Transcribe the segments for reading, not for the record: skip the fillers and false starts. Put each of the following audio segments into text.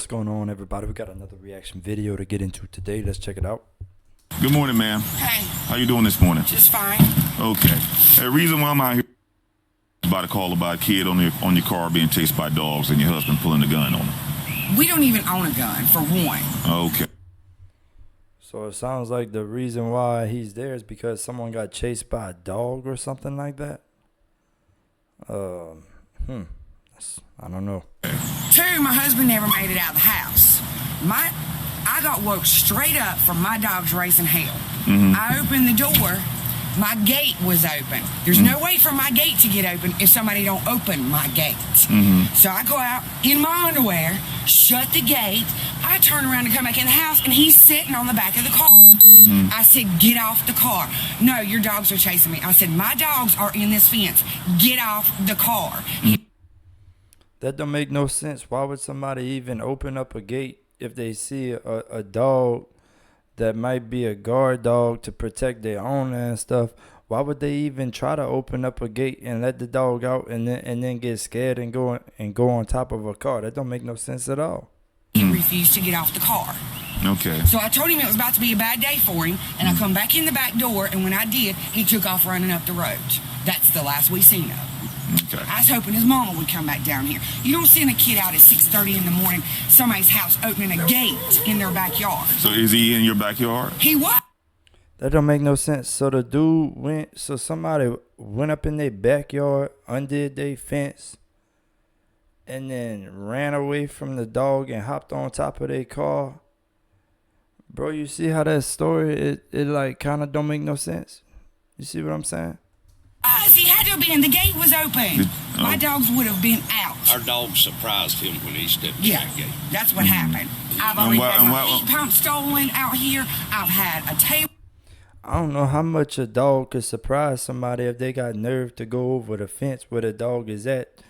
What's going on, everybody? We got another reaction video to get into today. Let's check it out. Good morning, ma'am. Hey, How you doing this morning? just fine. Okay. The reason why I'm out here is about a call about a kid on your car being chased by dogs and your husband pulling the gun on him. We don't even own a gun, for one. Okay. So it sounds like the reason why he's there is because someone got chased by a dog or something like that. I don't know. Two, my husband never made it out of the house. I got woke straight up from my dogs racing hell. I opened the door. My gate was open. There's no way for my gate to get open if somebody don't open my gate. So I go out in my underwear, shut the gate. I turn around and come back in the house, and he's sitting on the back of the car. I said, get off the car. No, your dogs are chasing me. I said, my dogs are in this fence. Get off the car. That don't make no sense. Why would somebody even open up a gate if they see a dog that might be a guard dog to protect their owner and stuff? Why would they even try to open up a gate and let the dog out and then get scared and go on top of a car? That don't make no sense at all. He refused to get off the car. Okay. So I told him it was about to be a bad day for him, and I come back in the back door, and when I did, he took off running up the road. That's the last we seen of him. Okay. I was hoping his mama would come back down here. You don't send a kid out at 6:30 in the morning, somebody's house opening a gate in their backyard. So is he in your backyard? He what? That don't make no sense. So the dude somebody went up in their backyard, undid their fence, and then ran away from the dog and hopped on top of their car. Bro, you see how that story, it like kind of don't make no sense? You see what I'm saying? He had to have been. The gate was open. My dogs would have been out. Our dog surprised him when he stepped in Yeah, that gate. that's what happened. I've already had my heat pump stolen out here. I've had a table. I don't know how much a dog could surprise somebody if they got nerve to go over the fence where the dog is at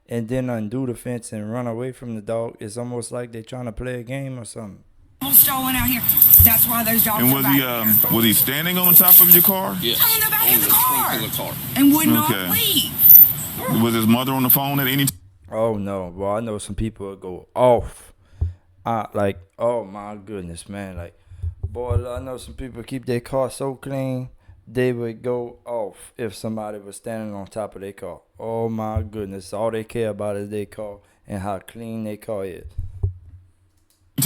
and then undo the fence and run away from the dog. It's almost like they're trying to play a game or something. Stolen out here. That's why those dogs And are back there. was he standing on top of your car? Yes. On the back of the trunk of the car. and would not Okay. leave. Was his mother on the phone at any time? Oh no, well I know some people would go off. Like, oh my goodness, man. Like, boy, I know some people keep their car so clean they would go off if somebody was standing on top of their car. Oh my goodness, all they care about is their car and how clean their car is.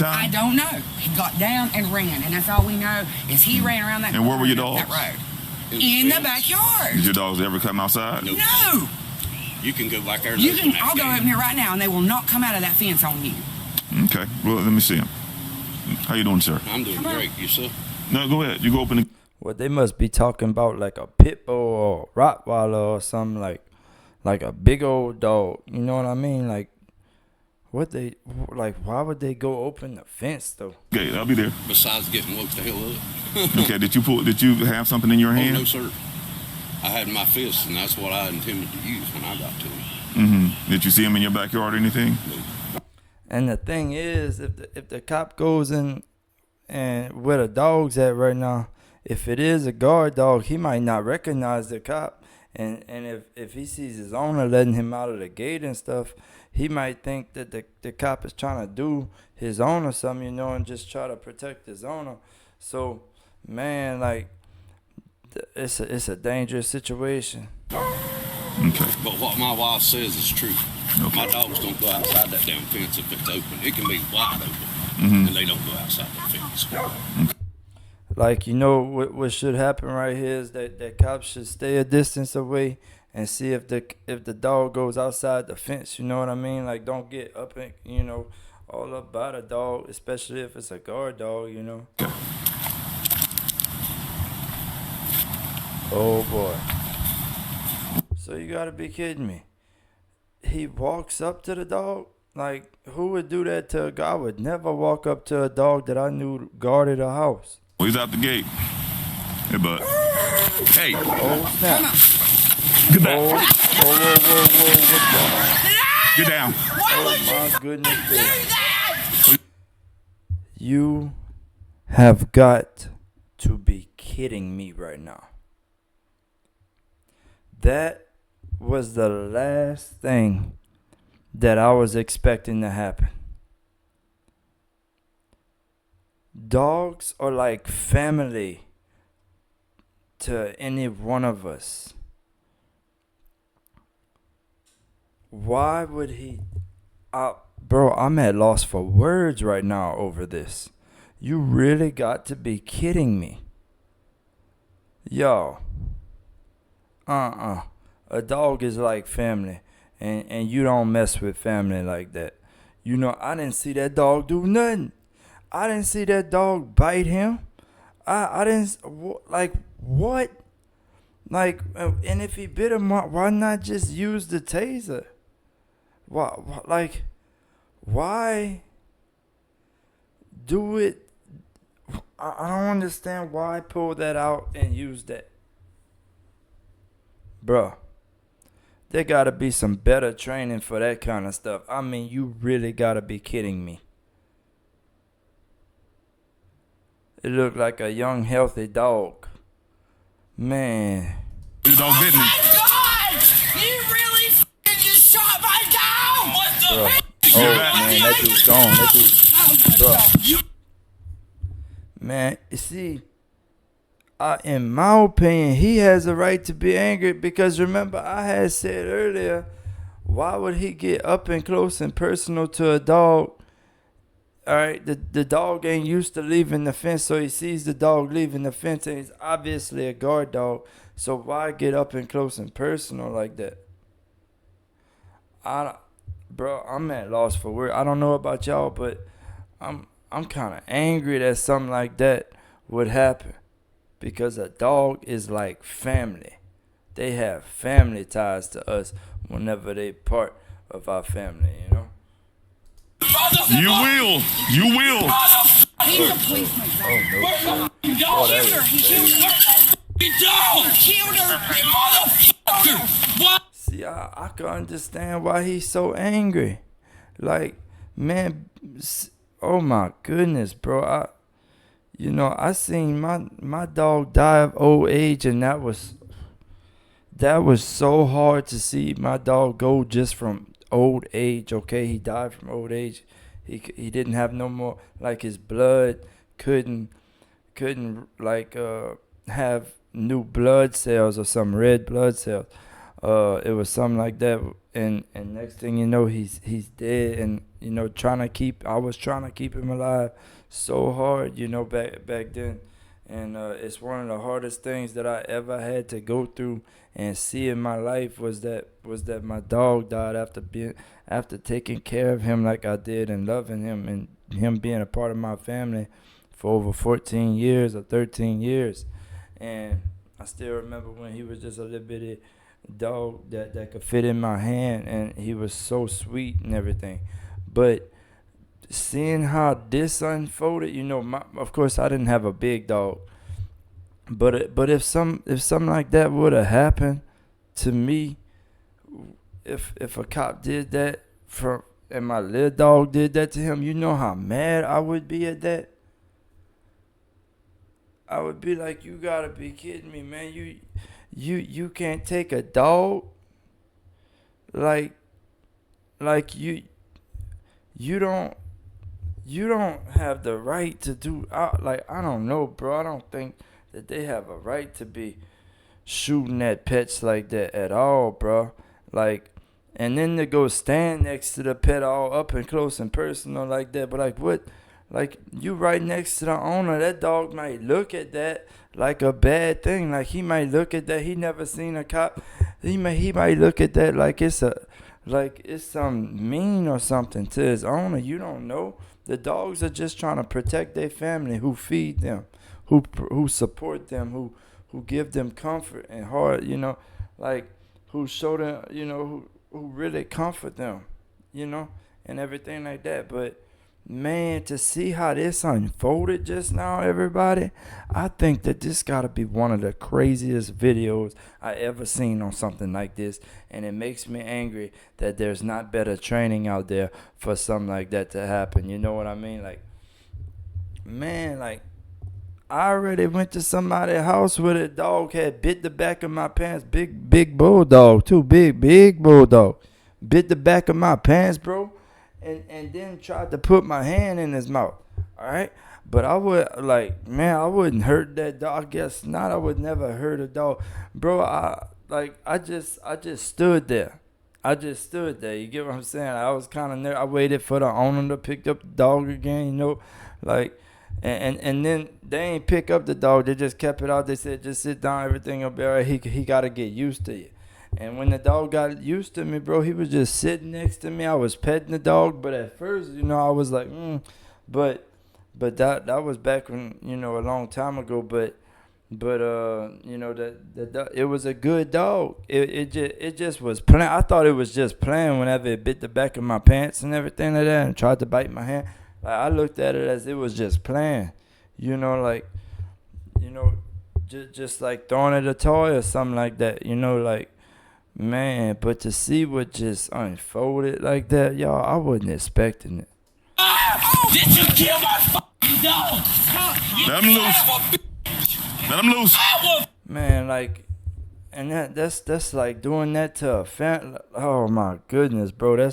I don't know. He got down and ran, and that's all we know is he ran around that. And where were your corner and up dogs? That road. In the backyard. Did your dogs ever come outside? Nope. No. You can go back there. You can. I'll go open here right now, and they will not come out of that fence on you. Okay. Well, let me see him. How you doing, sir? I'm doing great. You, sir? No, go ahead. You go open the... Well, they must be talking about like a pit bull or a Rottweiler or something like a big old dog. You know what I mean? Like, why would they go open the fence though? Okay, I'll be there. Besides getting woke the hell up. Okay, did you have something in your Oh, hand? no, sir. I had my fist, and that's what I intended to use when I got to him. Did you see him in your backyard or anything? And the thing is, if the cop goes in and where the dog's at right now, if it is a guard dog, he might not recognize the cop. And if he sees his owner letting him out of the gate and stuff, he might think that the cop is trying to do his owner something, you know, and just try to protect his owner. So, man, like, it's a dangerous situation. Okay. But what my wife says is true. Okay. My dogs don't go outside that damn fence if it's open. It can be wide open, and they don't go outside that fence. Like, you know, what should happen right here is that cops should stay a distance away and see if the dog goes outside the fence. You know what I mean? Like, don't get up and, you know, all up by the dog, especially if it's a guard dog, you know. Oh boy. So you gotta be kidding me. He walks up to the dog? Like, who would do that to a guy? I would never walk up to a dog that I knew guarded a house. Well, he's out the gate. Hey, bud. Hey. Oh snap. Get back. Whoa, Get down. oh my goodness. Do that. You have got to be kidding me right now. That was the last thing that I was expecting to happen. Dogs are like family to any one of us. Why would he? Bro, I'm at loss for words right now over this. You really got to be kidding me. Yo, a dog is like family, and you don't mess with family like that. You know, I didn't see that dog do nothing. I didn't see that dog bite him. I didn't like what? Like, and if he bit him, why not just use the taser? Like, why do it? I don't understand why pull that out and use that, bruh. There gotta be some better training for that kind of stuff. I mean, you really gotta be kidding me. It looked like a young, healthy dog. Man. The dog bit me. Oh my God! You really just shot my dog! What the Bruh. heck? Oh, man, that dude's gone. That dude. Bruh. Man, you see, in my opinion, he has a right to be angry because remember, I had said earlier, why would he get up and close and personal to a dog? All right, the dog ain't used to leaving the fence, so he sees the dog leaving the fence, and he's obviously a guard dog. So why get up and close and personal like that? Bro, I'm at loss for words. I don't know about y'all, but I'm kind of angry that something like that would happen because a dog is like family. They have family ties to us whenever they part of our family, you know? You will. You will. He's a policeman. Oh, no. He killed her. He killed her. You motherfucker. What? See, I can understand why he's so angry. Like, man, oh my goodness, bro. I seen my dog die of old age, and that was so hard to see my dog go just from old age. Okay, he died from old age. He didn't have no more, like, his blood couldn't like have new blood cells or some red blood cells. It was something like that, and next thing you know, he's dead. And I was trying to keep him alive so hard, back then. And it's one of the hardest things that I ever had to go through and see in my life was that my dog died after taking care of him like I did and loving him and him being a part of my family for over 14 years or 13 years. And I still remember when he was just a little bitty dog that could fit in my hand, and he was so sweet and everything. But seeing how this unfolded, of course I didn't have a big dog, but if something like that would have happened to me, if a cop did that and my little dog did that to him, you know how mad I would be at that. I would be like, you gotta be kidding me, man. You can't take a dog like you don't have the right to do. I don't know, bro. I don't think that they have a right to be shooting at pets like that at all, bro. Like, and then to go stand next to the pet all up and close and personal like that. But like, what? Like, you right next to the owner, that dog might look at that like a bad thing. Like, he might look at that. He never seen a cop. He might look at that like it's something mean or something to his owner. You don't know. The dogs are just trying to protect their family, who feed them, who support them, who give them comfort and heart, like who show them, who really comfort them, and everything like that. But man, to see how this unfolded just now, everybody, I think that this got to be one of the craziest videos I ever seen on something like this. And it makes me angry that there's not better training out there for something like that to happen. You know what I mean? Like, man, like, I already went to somebody's house where the dog had bit the back of my pants. Big bulldog, too. Big bulldog. Bit the back of my pants, bro. And then tried to put my hand in his mouth. All right. But I would like, man, I wouldn't hurt that dog. I guess not. I would never hurt a dog, bro. I just stood there. I just stood there. You get what I'm saying? I was kind of nervous. I waited for the owner to pick up the dog again. Like, and then they ain't pick up the dog. They just kept it out. They said just sit down. Everything will be alright. He got to get used to you. And when the dog got used to me, bro, he was just sitting next to me. I was petting the dog, but at first, I was like, but that was back when, a long time ago. But that it was a good dog. It just was playing. I thought it was just playing whenever it bit the back of my pants and everything like that and tried to bite my hand. Like, I looked at it as it was just playing, like, just like throwing it a toy or something like that, like. Man, but to see what just unfolded like that, y'all, I wasn't expecting it. Did you kill my fucking dog? Let him loose. Let him loose. Man, like, and that's like doing that to a fan. Oh my goodness, bro.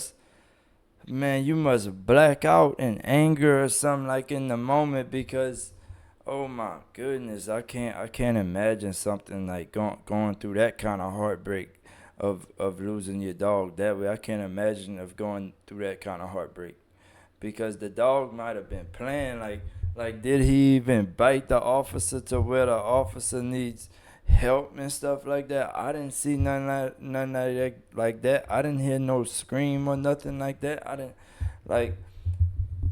Man, you must black out in anger or something like in the moment because, oh my goodness, I can't imagine something like going through that kind of heartbreak. Of losing your dog that way. I can't imagine of going through that kind of heartbreak because the dog might have been playing like did he even bite the officer to where the officer needs help and stuff like that? I didn't see none like that. I didn't hear no scream or nothing like that. I didn't like.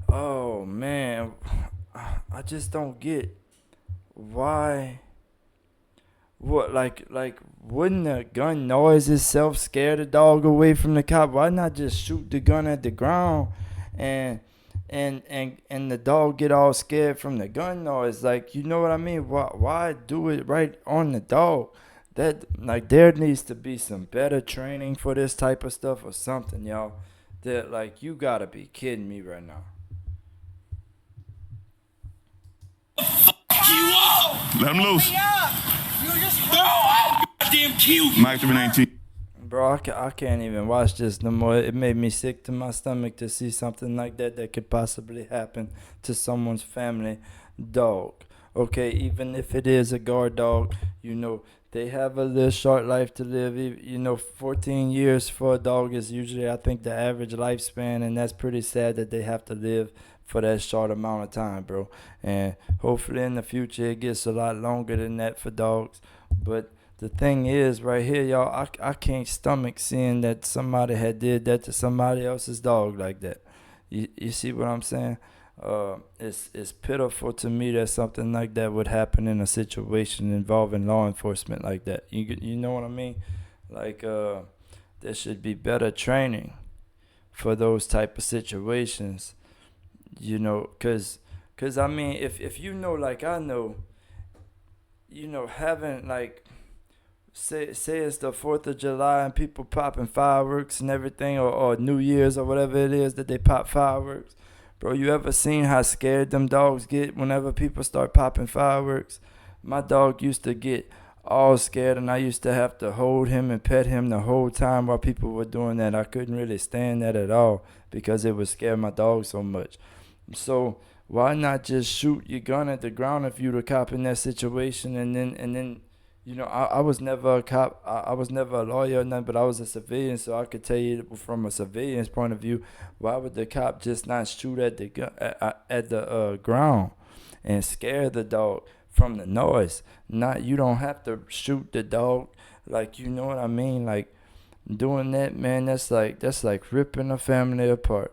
Oh man, I just don't get why. What like wouldn't the gun noise itself scare the dog away from the cop? Why not just shoot the gun at the ground and the dog get all scared from the gun noise? Like, you know what I mean? Why do it right on the dog? That like there needs to be some better training for this type of stuff or something, y'all. That like you gotta be kidding me right now. You up? Let him loose. Goddamn cute. Mike 319. Bro, I can't even watch this no more. It made me sick to my stomach to see something like that could possibly happen to someone's family dog. Okay, even if it is a guard dog, they have a little short life to live. 14 years for a dog is usually, I think, the average lifespan, and that's pretty sad that they have to live for that short amount of time, bro. And hopefully in the future it gets a lot longer than that for dogs. But the thing is, right here, y'all, I can't stomach seeing that somebody had did that to somebody else's dog like that. You see what I'm saying? It's pitiful to me that something like that would happen in a situation involving law enforcement like that. You know what I mean? Like, there should be better training for those type of situations. Cause I mean, if like I know, having like, say it's the 4th of July and people popping fireworks and everything, or New Year's or whatever it is that they pop fireworks. Bro, you ever seen how scared them dogs get whenever people start popping fireworks? My dog used to get all scared, and I used to have to hold him and pet him the whole time while people were doing that. I couldn't really stand that at all because it would scare my dog so much. So why not just shoot your gun at the ground if you're the cop in that situation? And then I was never a cop. I was never a lawyer or nothing, but I was a civilian, so I could tell you from a civilian's point of view, why would the cop just not shoot at the at the ground and scare the dog from the noise? You don't have to shoot the dog. Like, you know what I mean? Like, doing that, man, that's like ripping a family apart.